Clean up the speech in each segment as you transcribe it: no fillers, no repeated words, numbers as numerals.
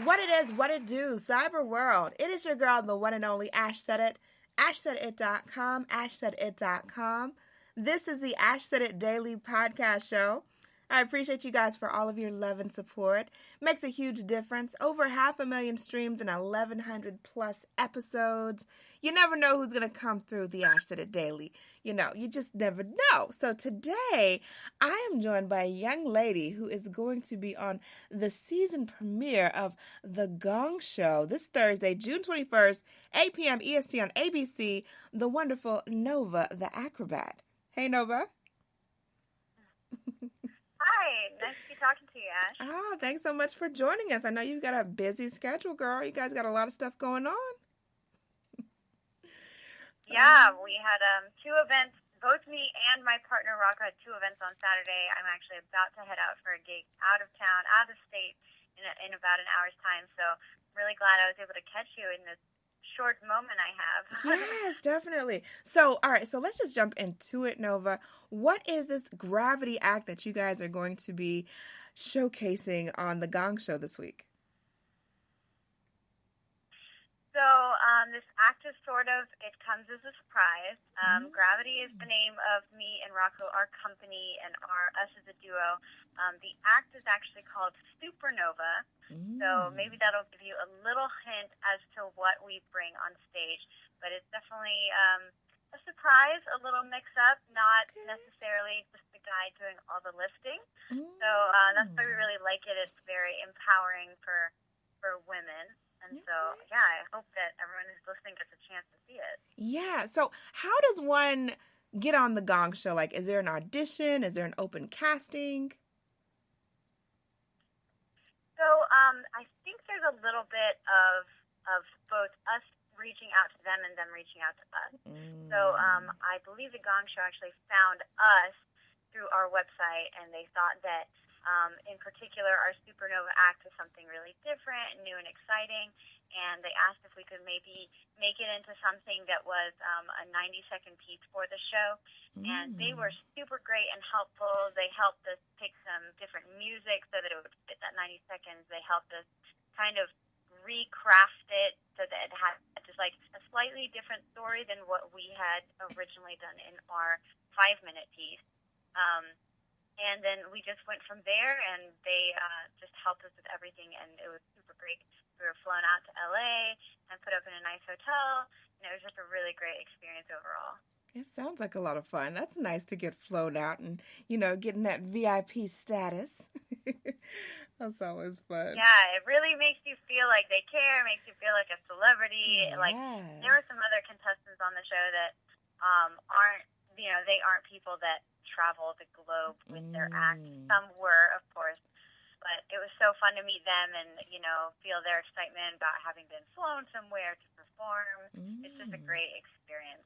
What it is, what it do, cyber world. It is your girl, the one and only Ash Said It. AshSaidIt.com, AshSaidIt.com. This is the Ash Said It Daily Podcast Show. I appreciate you guys for all of your love and support. Makes a huge difference. Over 500,000 streams and 1,100 plus episodes. You never know who's going to come through the Ash Said It Daily. You know, you just never know. So today, I am joined by a young lady who is going to be on the season premiere of The Gong Show this Thursday, June 21st, 8 p.m. EST on ABC, the wonderful Nova the Acrobat. Hey, Nova. Hi, nice to be talking to you, Ash. Oh, thanks so much for joining us. I know you've got a busy schedule, girl. You guys got a lot of stuff going on. Yeah, we had two events. Both me and my partner, Rocco, had two events on Saturday. I'm actually about to head out for a gig out of town, out of state, in about an hour's time. So really glad I was able to catch you in this short moment I have. Yes, definitely. So, all right, so let's just jump into it, Nova. What is this gravity act that you guys are going to be showcasing on the Gong Show this week? So this act is it comes as a surprise. Gravity is the name of me and Rocco, our company, and us as a duo. The act is actually called Supernova. So maybe that'll give you a little hint as to what we bring on stage. But it's definitely a surprise, a little mix-up, not necessarily just the guy doing all the lifting. So that's why we really like it. It's very empowering for women. And so, yeah, I hope that everyone who's listening gets a chance to see it. Yeah. So how does one get on the Gong Show? Like, is there an audition? Is there an open casting? So I think there's a little bit of both us reaching out to them and them reaching out to us. So I believe the Gong Show actually found us through our website, and they thought that in particular, our Supernova act is something really different, new and exciting, and they asked if we could maybe make it into something that was a 90-second piece for the show, and they were super great and helpful. They helped us pick some different music so that it would fit that 90 seconds. They helped us kind of recraft it so that it had just like a slightly different story than what we had originally done in our 5-minute piece. And then we just went from there, and they just helped us with everything, and it was super great. We were flown out to LA and put up in a nice hotel, and it was just a really great experience overall. It sounds like a lot of fun. That's nice to get flown out and, you know, getting that VIP status. That's always fun. Yeah, it really makes you feel like they care, makes you feel like a celebrity. Yes. Like, there were some other contestants on the show that aren't, you know, they aren't people that travel the globe with their act. Some were, of course, but it was so fun to meet them and, you know, feel their excitement about having been flown somewhere to perform. It's just a great experience.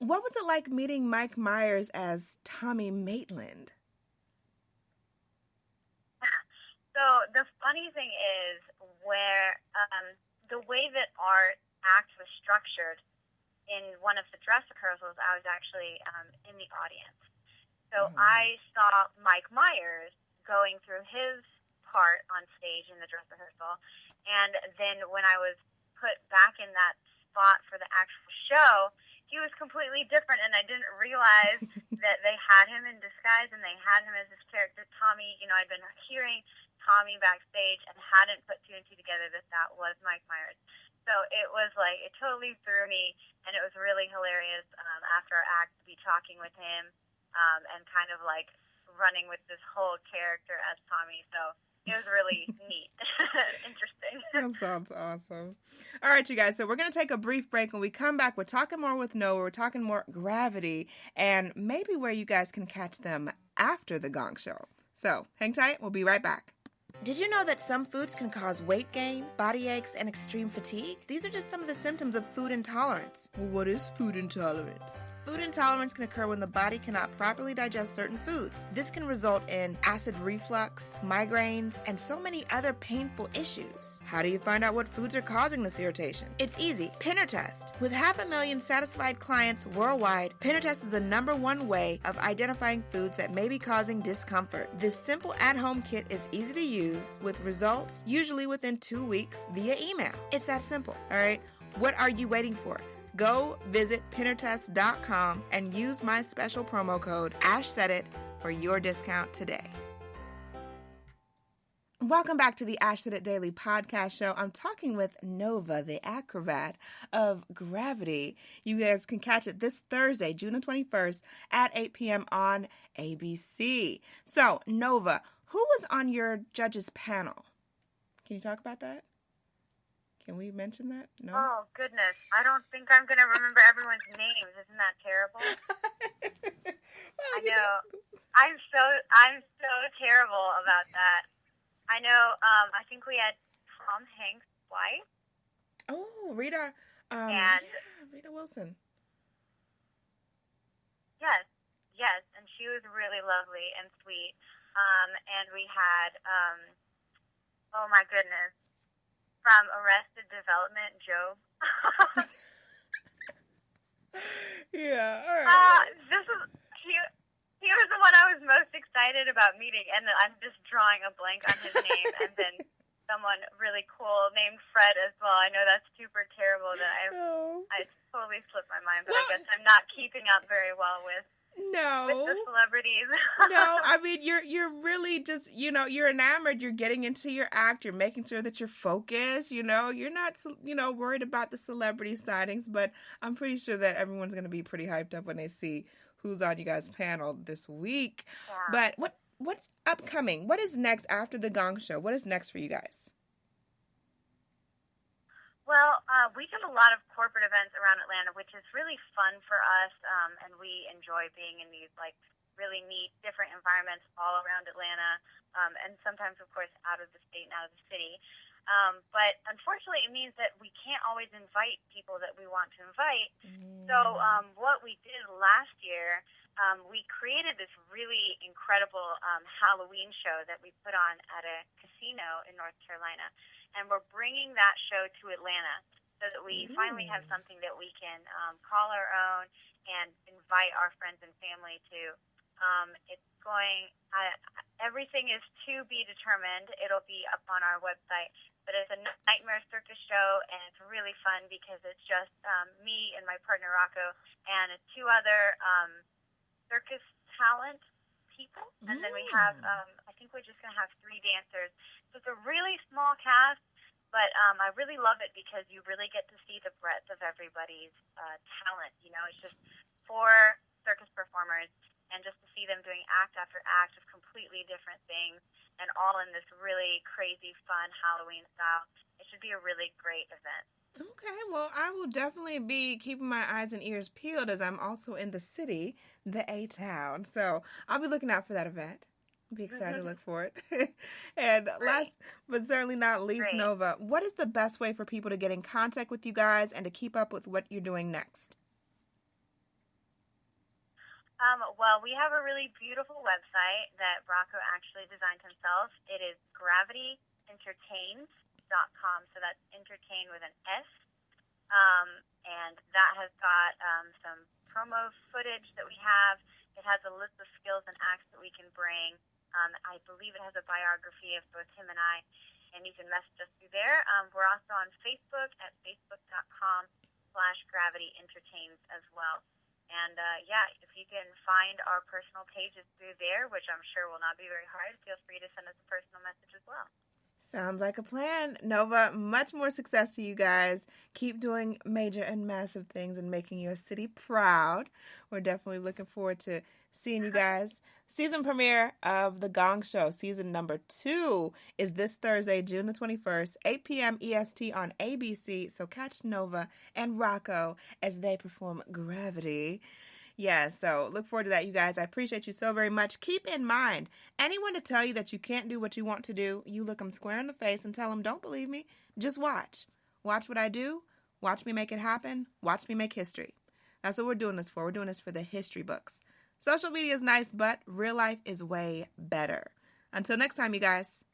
What was it like meeting Mike Myers as Tommy Maitland? So the funny thing is where the way that our act was structured, in one of the dress rehearsals, I was actually in the audience. So I saw Mike Myers going through his part on stage in the dress rehearsal. And then when I was put back in that spot for the actual show, he was completely different. And I didn't realize that they had him in disguise and they had him as this character, Tommy. You know, I'd been hearing Tommy backstage and hadn't put two and two together that was Mike Myers. So it was like, it totally threw me. And it was really hilarious after our act to be talking with him. And kind of like running with this whole character as Tommy. So it was really neat. Interesting. That sounds awesome. All right, you guys. So we're going to take a brief break. When we come back, we're talking more with Noah. We're talking more gravity and maybe where you guys can catch them after the Gong Show. So hang tight. We'll be right back. Did you know that some foods can cause weight gain, body aches, and extreme fatigue? These are just some of the symptoms of food intolerance. Well, what is food intolerance? Food intolerance can occur when the body cannot properly digest certain foods. This can result in acid reflux, migraines, and so many other painful issues. How do you find out what foods are causing this irritation? It's easy. Pinner Test. With 500,000 satisfied clients worldwide, Pinner Test is the #1 way of identifying foods that may be causing discomfort. This simple at-home kit is easy to use with results usually within 2 weeks via email. It's that simple, all right? What are you waiting for? Go visit pinnertest.com and use my special promo code AshSaidIt for your discount today. Welcome back to the Ash Said It Daily podcast show. I'm talking with Nova, the acrobat of Gravity. You guys can catch it this Thursday, June 21st at 8 p.m. on ABC. So, Nova, who was on your judges panel? Can you talk about that? Can we mention that? No? Oh, goodness. I don't think I'm going to remember everyone's names. Isn't that terrible? I know. I'm so terrible about that. I know, I think we had Tom Hanks' wife. Oh, Rita. Rita Wilson. Yes, and she was really lovely and sweet. And we had, oh my goodness, from Arrested Development, Job. Yeah, all right. He was the one I was most excited about meeting, and I'm just drawing a blank on his name. And then someone really cool named Fred as well. I know that's super terrible that I totally slipped my mind, but I guess I'm not keeping up very well with the celebrities. No, I mean, you're really just, you're enamored. You're getting into your act. You're making sure that you're focused. You're not, worried about the celebrity sightings, but I'm pretty sure that everyone's going to be pretty hyped up when they see who's on you guys' panel this week. Yeah. But what's upcoming? What is next after the Gong Show? What is next for you guys? Well, we do a lot of corporate events around Atlanta, which is really fun for us, and we enjoy being in these really neat, different environments all around Atlanta, and sometimes, of course, out of the state and out of the city. But unfortunately, it means that we can't always invite people that we want to invite. So what we did last year, we created this really incredible Halloween show that we put on at a casino in North Carolina. And we're bringing that show to Atlanta so that we finally have something that we can call our own and invite our friends and family to. It's going, everything is to be determined. It'll be up on our website. But it's a nightmare circus show, and it's really fun because it's just me and my partner Rocco and 2 other circus talent people. And then we have, I think we're just going to have 3 dancers. So it's a really small cast, but I really love it because you really get to see the breadth of everybody's talent. It's just 4 circus performers, and just to see them doing act after act of completely different things, and all in this really crazy, fun Halloween style. It should be a really great event. Okay, well, I will definitely be keeping my eyes and ears peeled as I'm also in the city, the A-Town. So I'll be looking out for that event. I'll be excited to look for it. And last but certainly not least, Nova, what is the best way for people to get in contact with you guys and to keep up with what you're doing next? Well, we have a really beautiful website that Rocco actually designed himself. It is gravityentertains.com. So that's entertain with an S. And that has got some promo footage that we have. It has a list of skills and acts that we can bring. I believe it has a biography of both him and I, and you can message us through there. We're also on Facebook at facebook.com/gravityentertains as well. And, if you can find our personal pages through there, which I'm sure will not be very hard, feel free to send us a personal message as well. Sounds like a plan. Nova, much more success to you guys. Keep doing major and massive things and making your city proud. We're definitely looking forward to seeing you guys. Season premiere of The Gong Show, season number 2, is this Thursday, June the 21st, 8 p.m. EST on ABC. So catch Nova and Rocco as they perform Gravity. Yeah, so look forward to that, you guys. I appreciate you so very much. Keep in mind, anyone to tell you that you can't do what you want to do, you look them square in the face and tell them, don't believe me, just watch. Watch what I do. Watch me make it happen. Watch me make history. That's what we're doing this for. We're doing this for the history books. Social media is nice, but real life is way better. Until next time, you guys.